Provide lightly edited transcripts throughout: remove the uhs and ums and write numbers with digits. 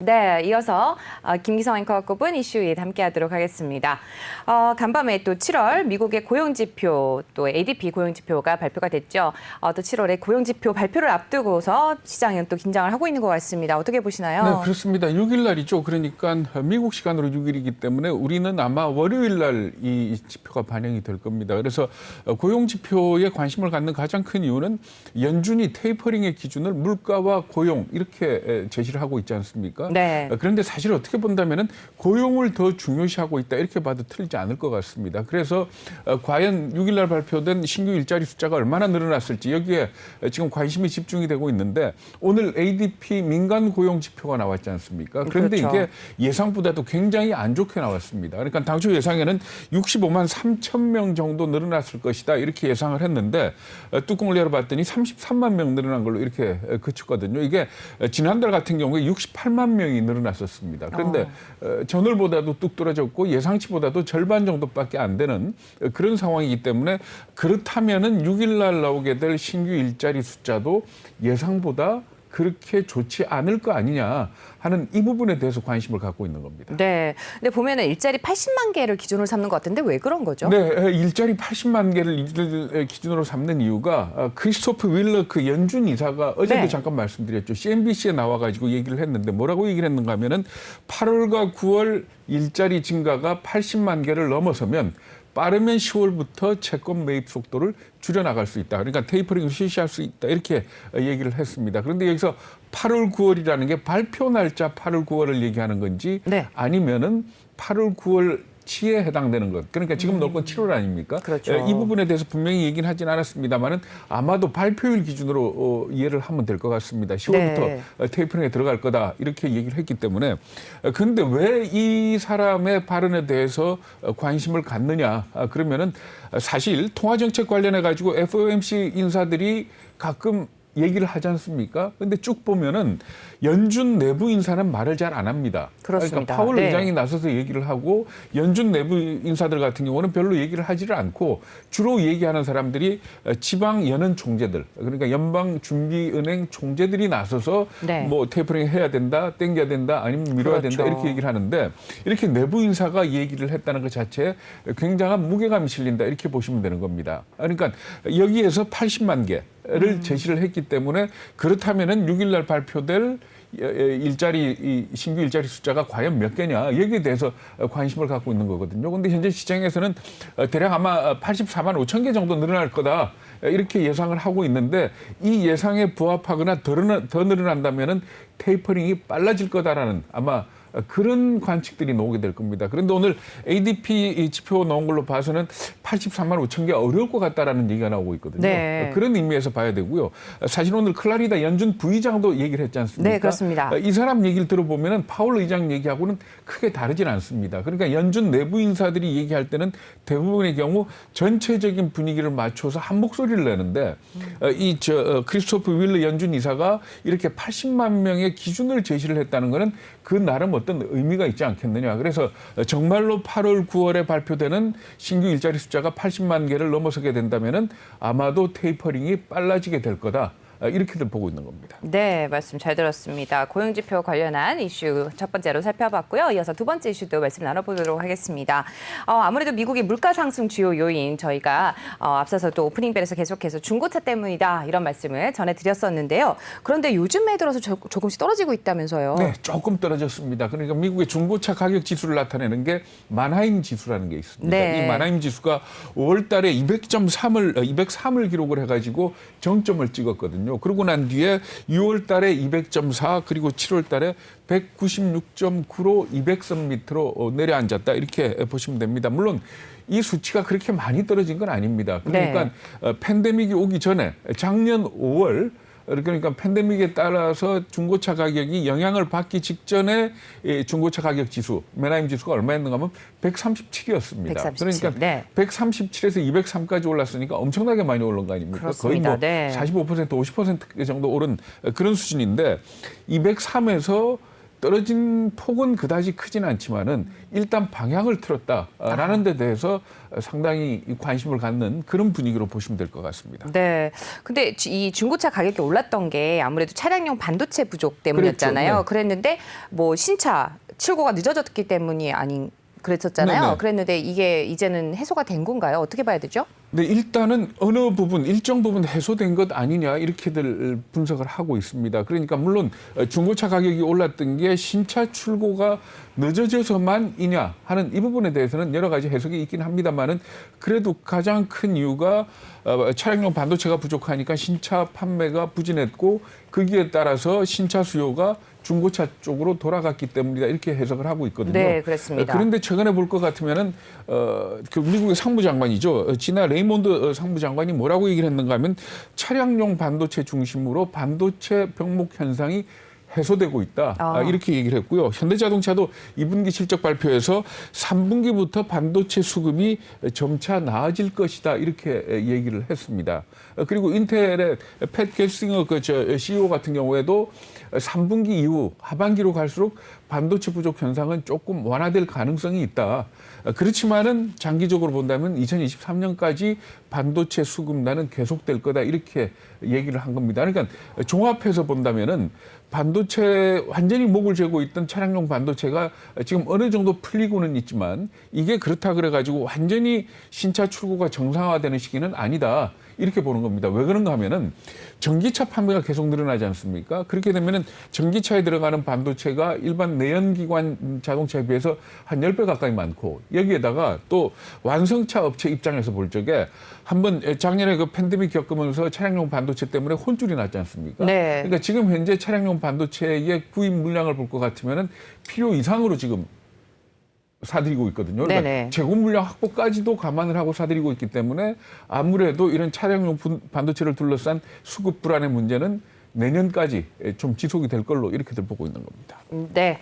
네, 이어서 김기성 앵커가 꼽은 이슈에 함께하도록 하겠습니다. 간밤에 또 7월 미국의 고용지표, 또 ADP 고용지표가 발표가 됐죠. 또 7월에 고용지표 발표를 앞두고서 시장은 또 긴장을 하고 있는 것 같습니다. 어떻게 보시나요? 네, 그렇습니다. 6일 날이죠. 그러니까 미국 시간으로 6일이기 때문에 우리는 아마 월요일 날 이 지표가 반영이 될 겁니다. 그래서 고용지표에 관심을 갖는 가장 큰 이유는 연준이 테이퍼링의 기준을 물가와 고용 이렇게 제시를 하고 있지 않습니까? 네. 그런데 사실 어떻게 본다면은 고용을 더 중요시하고 있다 이렇게 봐도 틀리지 않을 것 같습니다. 그래서 과연 6일 날 발표된 신규 일자리 숫자가 얼마나 늘어났을지 여기에 지금 관심이 집중이 되고 있는데 오늘 ADP 민간 고용 지표가 나왔지 않습니까? 그런데 그렇죠. 이게 예상보다도 굉장히 안 좋게 나왔습니다. 그러니까 당초 예상에는 65만 3천 명 정도 늘어났을 것이다 이렇게 예상을 했는데 뚜껑을 열어봤더니 33만 명 늘어난 걸로 이렇게 그쳤거든요. 이게 지난달 같은 경우에 68만 명이 늘어났었습니다. 그런데 전월보다도 뚝 떨어졌고 예상치보다도 절반 정도밖에 안 되는 그런 상황이기 때문에 그렇다면은 6일 날 나오게 될 신규 일자리 숫자도 예상보다 그렇게 좋지 않을 거 아니냐 하는 이 부분에 대해서 관심을 갖고 있는 겁니다. 네. 근데 보면은 일자리 80만 개를 기준으로 삼는 것 같은데 왜 그런 거죠? 네, 일자리 80만 개를 기준으로 삼는 이유가 크리스토프 윌러 그 연준 이사가 어제도 네. 잠깐 말씀드렸죠. CNBC에 나와가지고 얘기를 했는데 뭐라고 얘기를 했는가 하면은 8월과 9월 일자리 증가가 80만 개를 넘어서면 빠르면 10월부터 채권 매입 속도를 줄여나갈 수 있다. 그러니까 테이퍼링을 실시할 수 있다. 이렇게 얘기를 했습니다. 그런데 여기서 8월, 9월이라는 게 발표 날짜 8월, 9월을 얘기하는 건지 네. 아니면은 8월, 9월 치에 해당되는 것. 그러니까 지금 넣을 건 7월 아닙니까? 그렇죠. 이 부분에 대해서 분명히 얘기는 하진 않았습니다만은 아마도 발표일 기준으로 이해를 하면 될 것 같습니다. 10월부터 네. 테이퍼링에 들어갈 거다 이렇게 얘기를 했기 때문에 그런데 왜 이 사람의 발언에 대해서 관심을 갖느냐? 그러면은 사실 통화정책 관련해 가지고 FOMC 인사들이 가끔 얘기를 하지 않습니까? 근데 쭉 보면은 연준 내부 인사는 말을 잘 안 합니다. 그렇습니다. 그러니까 파월 네. 의장이 나서서 얘기를 하고 연준 내부 인사들 같은 경우는 별로 얘기를 하지를 않고 주로 얘기하는 사람들이 지방 연은 총재들, 그러니까 연방준비은행 총재들이 나서서 네. 뭐 테이퍼링 해야 된다, 땡겨야 된다, 아니면 미뤄야 그렇죠. 된다 이렇게 얘기를 하는데 이렇게 내부 인사가 얘기를 했다는 것 자체에 굉장한 무게감이 실린다 이렇게 보시면 되는 겁니다. 그러니까 여기에서 80만 개를 제시를 했기 때문에 그렇다면은 6일 날 발표될 신규 일자리 숫자가 과연 몇 개냐 여기에 대해서 관심을 갖고 있는 거거든요. 그런데 현재 시장에서는 대략 아마 84만 5천 개 정도 늘어날 거다 이렇게 예상을 하고 있는데 이 예상에 부합하거나 더 늘어난다면은 테이퍼링이 빨라질 거다라는 아마 그런 관측들이 나오게 될 겁니다. 그런데 오늘 ADP 지표 나온 걸로 봐서는 83만 5천 개 어려울 것 같다라는 얘기가 나오고 있거든요. 네. 그런 의미에서 봐야 되고요. 사실 오늘 클라리다 연준 부의장도 얘기를 했지 않습니까? 네, 그렇습니다. 이 사람 얘기를 들어보면 파월 의장 얘기하고는 크게 다르진 않습니다. 그러니까 연준 내부 인사들이 얘기할 때는 대부분의 경우 전체적인 분위기를 맞춰서 한 목소리를 내는데 크리스토프 윌러 연준 이사가 이렇게 80만 명의 기준을 제시를 했다는 것은 그 나름 어떤 의미가 있지 않겠느냐. 그래서 정말로 8월, 9월에 발표되는 신규 일자리 숫자가 80만 개를 넘어서게 된다면은 아마도 테이퍼링이 빨라지게 될 거다. 이렇게들 보고 있는 겁니다. 네, 말씀 잘 들었습니다. 고용지표 관련한 이슈 첫 번째로 살펴봤고요. 이어서 두 번째 이슈도 말씀 나눠보도록 하겠습니다. 아무래도 미국의 물가 상승 주요 요인 저희가 앞서서 또 오프닝벨에서 계속해서 중고차 때문이다 이런 말씀을 전해드렸었는데요. 그런데 요즘에 들어서 조금씩 떨어지고 있다면서요. 네, 조금 떨어졌습니다. 그러니까 미국의 중고차 가격 지수를 나타내는 게 만하임 지수라는 게 있습니다. 네. 이 만하임 지수가 5월 달에 203을 기록을 해가지고 정점을 찍었거든요. 그러고 난 뒤에 6월 달에 200.4 그리고 7월 달에 196.9로 200선 밑으로 내려앉았다 이렇게 보시면 됩니다. 물론 이 수치가 그렇게 많이 떨어진 건 아닙니다. 그러니까 팬데믹이 오기 전에 작년 5월 그러니까 팬데믹에 따라서 중고차 가격이 영향을 받기 직전에 중고차 가격 지수, 맨하임 지수가 얼마였는가 하면 137이었습니다. 137, 그러니까 네. 137에서 203까지 올랐으니까 엄청나게 많이 오른 거 아닙니까? 그렇습니다. 거의 뭐 네. 45%, 50% 정도 오른 그런 수준인데 203에서 떨어진 폭은 그다지 크지는 않지만은 일단 방향을 틀었다라는 데 대해서 상당히 관심을 갖는 그런 분위기로 보시면 될 것 같습니다. 네. 근데 이 중고차 가격이 올랐던 게 아무래도 차량용 반도체 부족 때문이었잖아요. 그랬죠. 네. 그랬는데 뭐 신차 출고가 늦어졌기 때문이 아닌 그랬었잖아요. 네네. 그랬는데 이게 이제는 해소가 된 건가요? 어떻게 봐야 되죠? 네, 일단은 어느 부분, 일정 부분 해소된 것 아니냐 이렇게들 분석을 하고 있습니다. 그러니까 물론 중고차 가격이 올랐던 게 신차 출고가 늦어져서만이냐 하는 이 부분에 대해서는 여러 가지 해석이 있긴 합니다만은 그래도 가장 큰 이유가 차량용 반도체가 부족하니까 신차 판매가 부진했고 거기에 따라서 신차 수요가 중고차 쪽으로 돌아갔기 때문이다 이렇게 해석을 하고 있거든요. 네, 그렇습니다. 그런데 최근에 볼 것 같으면은 그 미국의 상무장관이죠. 지나 레이몬드 상무장관이 뭐라고 얘기를 했는가 하면 차량용 반도체 중심으로 반도체 병목 현상이 해소되고 있다. 이렇게 얘기를 했고요. 현대자동차도 2분기 실적 발표에서 3분기부터 반도체 수급이 점차 나아질 것이다. 이렇게 얘기를 했습니다. 그리고 인텔의 팻 gelsinger CEO 같은 경우에도 3분기 이후 하반기로 갈수록 반도체 부족 현상은 조금 완화될 가능성이 있다. 그렇지만은 장기적으로 본다면 2023년까지 반도체 수급난은 계속될 거다 이렇게 얘기를 한 겁니다. 그러니까 종합해서 본다면은 반도체 완전히 목을 죄고 있던 차량용 반도체가 지금 어느 정도 풀리고는 있지만 이게 그렇다 그래가지고 완전히 신차 출고가 정상화되는 시기는 아니다. 이렇게 보는 겁니다. 왜 그런가 하면은 전기차 판매가 계속 늘어나지 않습니까? 그렇게 되면은 전기차에 들어가는 반도체가 일반 내연기관 자동차에 비해서 한 10배 가까이 많고 여기에다가 또 완성차 업체 입장에서 볼 적에 한번 작년에 그 팬데믹 겪으면서 차량용 반도체 때문에 혼쭐이 났지 않습니까? 네. 그러니까 지금 현재 차량용 반도체의 구입 물량을 볼 것 같으면은 필요 이상으로 지금 사들이고 있거든요. 그러니까 네네. 재고 물량 확보까지도 감안을 하고 사들이고 있기 때문에 아무래도 이런 차량용 반도체를 둘러싼 수급 불안의 문제는 내년까지 좀 지속이 될 걸로 이렇게들 보고 있는 겁니다. 네.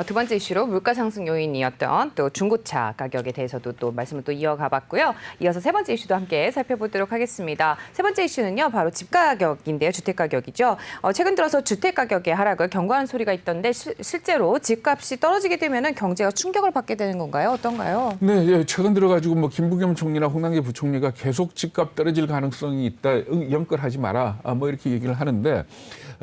두 번째 이슈로 물가 상승 요인이었던 또 중고차 가격에 대해서도 또 말씀을 또 이어가 봤고요. 이어서 세 번째 이슈도 함께 살펴보도록 하겠습니다. 세 번째 이슈는요. 바로 집 가격인데요. 주택 가격이죠. 최근 들어서 주택 가격의 하락을 경고하는 소리가 있던데 실제로 집값이 떨어지게 되면은 경제가 충격을 받게 되는 건가요? 어떤가요? 네, 최근 들어가지고 뭐 김부겸 총리나 홍남기 부총리가 계속 집값 떨어질 가능성이 있다, 영끌하지 마라, 뭐 이렇게 얘기를 하는데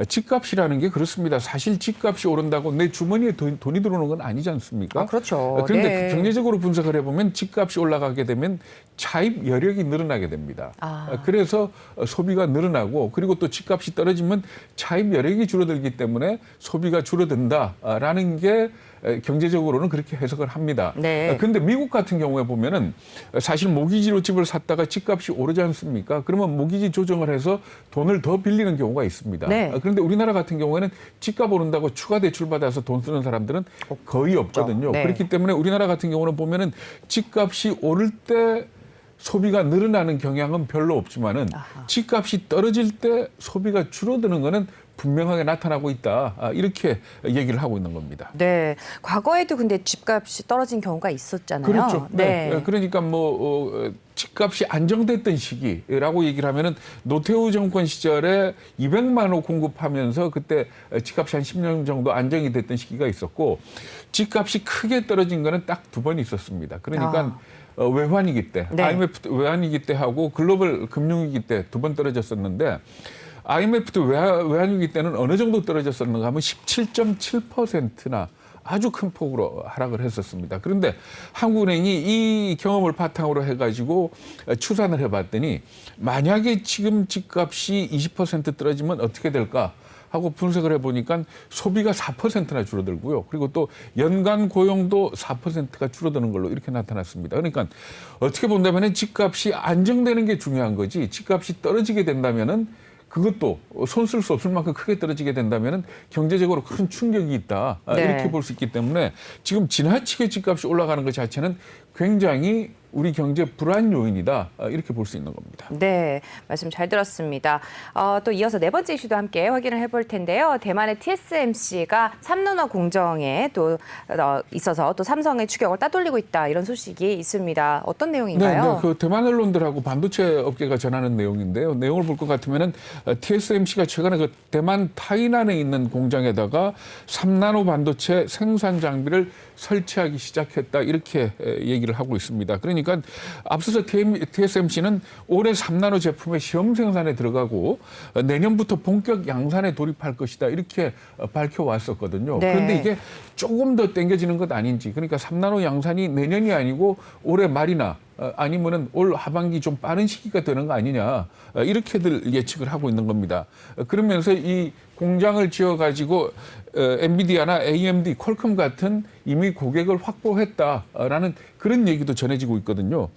집값이라는 게 그렇습니다. 사실 집값이 오른다고 내 주머니에 돈이 들어오는 건 아니지 않습니까? 그렇죠. 그런데 네. 경제적으로 분석을 해보면 집값이 올라가게 되면 차입 여력이 늘어나게 됩니다. 그래서 소비가 늘어나고 그리고 또 집값이 떨어지면 차입 여력이 줄어들기 때문에 소비가 줄어든다라는 게 경제적으로는 그렇게 해석을 합니다. 네. 그런데 미국 같은 경우에 보면은 사실 모기지로 집을 샀다가 집값이 오르지 않습니까? 그러면 모기지 조정을 해서 돈을 더 빌리는 경우가 있습니다. 네. 그런데 우리나라 같은 경우에는 집값 오른다고 추가 대출 받아서 돈 쓰는 사람들은 거의 없거든요. 네. 그렇기 때문에 우리나라 같은 경우는 보면은 집값이 오를 때 소비가 늘어나는 경향은 별로 없지만은 집값이 떨어질 때 소비가 줄어드는 거는 분명하게 나타나고 있다. 이렇게 얘기를 하고 있는 겁니다. 네. 과거에도 근데 집값이 떨어진 경우가 있었잖아요. 그렇죠. 네. 그러니까 뭐 집값이 안정됐던 시기라고 얘기를 하면은 노태우 정권 시절에 200만 호 공급하면서 그때 집값이 한 10년 정도 안정이 됐던 시기가 있었고 집값이 크게 떨어진 거는 딱 두 번 있었습니다. 그러니까 외환위기 때, 네. IMF 외환위기 때 하고 글로벌 금융위기 때 두 번 떨어졌었는데 IMF 때 외환위기 때는 어느 정도 떨어졌었는가 하면 17.7%나 아주 큰 폭으로 하락을 했었습니다. 그런데 한국은행이 이 경험을 바탕으로 해가지고 추산을 해봤더니 만약에 지금 집값이 20% 떨어지면 어떻게 될까? 하고 분석을 해보니까 소비가 4%나 줄어들고요. 그리고 또 연간 고용도 4%가 줄어드는 걸로 이렇게 나타났습니다. 그러니까 어떻게 본다면 집값이 안정되는 게 중요한 거지 집값이 떨어지게 된다면은 그것도 손 쓸 수 없을 만큼 크게 떨어지게 된다면은 경제적으로 큰 충격이 있다. 네. 이렇게 볼 수 있기 때문에 지금 지나치게 집값이 올라가는 것 자체는 굉장히 우리 경제 불안 요인이다. 이렇게 볼 수 있는 겁니다. 네, 말씀 잘 들었습니다. 또 이어서 네 번째 이슈도 함께 확인을 해볼 텐데요. 대만의 TSMC가 3나노 공정에 또 있어서 또 삼성의 추격을 따돌리고 있다 이런 소식이 있습니다. 어떤 내용인가요? 네, 그 대만 언론들하고 반도체 업계가 전하는 내용인데요. 내용을 볼 것 같으면은 TSMC가 최근에 그 대만 타이난에 있는 공장에다가 3나노 반도체 생산 장비를 설치하기 시작했다 이렇게 얘기를 하고 있습니다. 그러니까 앞서서 TSMC는 올해 3나노 제품의 시험 생산에 들어가고 내년부터 본격 양산에 돌입할 것이다 이렇게 밝혀왔었거든요. 네. 그런데 이게 조금 더 당겨지는 것 아닌지, 그러니까 3나노 양산이 내년이 아니고 올해 말이나 아니면은 올 하반기 좀 빠른 시기가 되는 거 아니냐 이렇게들 예측을 하고 있는 겁니다. 그러면서 이 공장을 지어가지고 엔비디아나 AMD, 퀄컴 같은 이미 고객을 확보했다라는 그런 얘기도 전해지고 있거든요.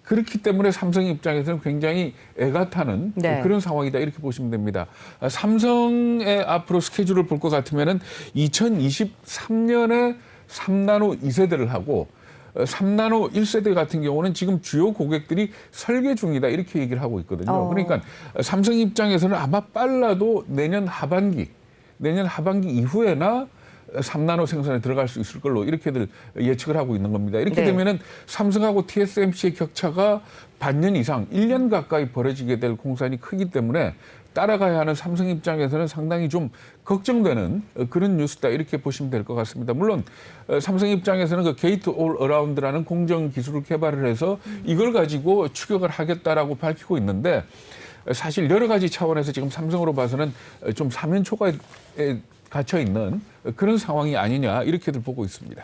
그렇기 때문에 삼성 입장에서는 굉장히 애가 타는 네. 그런 상황이다 이렇게 보시면 됩니다. 삼성의 앞으로 스케줄을 볼 것 같으면은 2023년에 3나노 2세대를 하고 3나노 1세대 같은 경우는 지금 주요 고객들이 설계 중이다 이렇게 얘기를 하고 있거든요. 그러니까 삼성 입장에서는 아마 빨라도 내년 하반기 이후에나 3나노 생산에 들어갈 수 있을 걸로 이렇게들 예측을 하고 있는 겁니다. 이렇게 네. 되면은 삼성하고 TSMC의 격차가 반년 이상, 1년 가까이 벌어지게 될 공산이 크기 때문에 따라가야 하는 삼성 입장에서는 상당히 좀 걱정되는 그런 뉴스다 이렇게 보시면 될 것 같습니다. 물론 삼성 입장에서는 그 게이트 올 어라운드라는 공정 기술을 개발을 해서 이걸 가지고 추격을 하겠다라고 밝히고 있는데 사실 여러 가지 차원에서 지금 삼성으로 봐서는 좀 사면초가에 갇혀 있는 그런 상황이 아니냐 이렇게들 보고 있습니다.